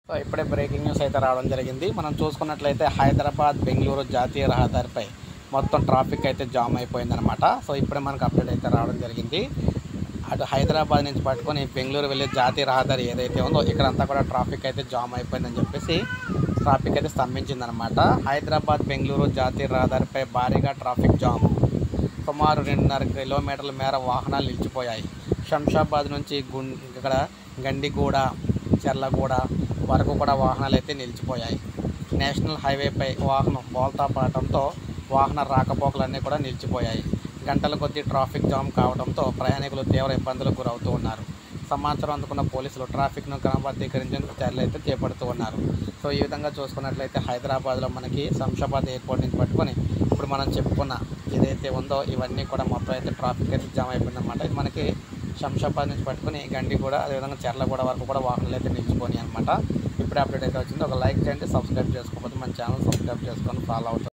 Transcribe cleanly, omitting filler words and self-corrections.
So ఇప్పుడే breaking news అయితే రావడం జరిగింది. మనం చూసుకున్నట్లయితే హైదరాబాద్ బెంగళూరు జాతీయ రహదారిపై మొత్తం ట్రాఫిక్ అయితే జామ్ అయిపోయిందనమాట. సో ఇప్పుడే మనకు అప్డేట్ అయితే రావడం జరిగింది. అటు హైదరాబాద్ నుంచి పట్టుకొని బెంగళూరు వెళ్ళే జాతీయ రహదారి ఏదైతే ఉందో ఇక్కడంతా కూడా ట్రాఫిక్ అయితే జామ్ అయిపోయిందని చెప్పేసి ట్రాఫిక్ అయితే స్తంభించిందనమాట. హైదరాబాద్ బెంగళూరు జాతీయ రహదారిపై భారీగా ట్రాఫిక్ జామ్. సుమారు 2.5 కిలోమీటర్ల మేర వాహనాలు నిలిచిపోయాయి. శంషాబాద్ నుంచి ఇక్కడ గండిగూడ, చెర్లగూడ వరకు కూడా వాహనాలు అయితే నిలిచిపోయాయి. నేషనల్ హైవేపై వాహనం బోల్తా పడటంతో వాహన రాకపోకలన్నీ కూడా నిలిచిపోయాయి. గంటల కొద్దీ ట్రాఫిక్ జామ్ కావడంతో ప్రయాణికులు తీవ్ర ఇబ్బందులకు గురవుతూ ఉన్నారు. సమాచారం అందుకున్న పోలీసులు ట్రాఫిక్ను క్రమబద్ధీకరించేందుకు చర్యలు అయితే చేపడుతూ ఉన్నారు. సో ఈ విధంగా చూసుకున్నట్లయితే హైదరాబాద్లో మనకి శంషాబాద్ ఎయిర్పోర్ట్ నుంచి పట్టుకొని ఇప్పుడు మనం చెప్పుకున్న ఏదైతే ఉందో ఇవన్నీ కూడా మొత్తం అయితే ట్రాఫిక్ అయితే జామ్ అయిపోయిందన్నమాట. ఇది మనకి శంషాబాద్ నుంచి పట్టుకొని గండిగూడ అదేవిధంగా చెర్లగూడ వరకు కూడా వాహనాలు అయితే నిలిచిపోయినాయి అనమాట. ఇప్పుడే అప్డేట్ అయితే వచ్చింది. ఒక లైక్ చేయండి, సబ్స్క్రైబ్ చేసుకోకపోతే మన ఛానల్ సబ్స్క్రైబ్ చేసుకొని ఫాలో అవుతారు.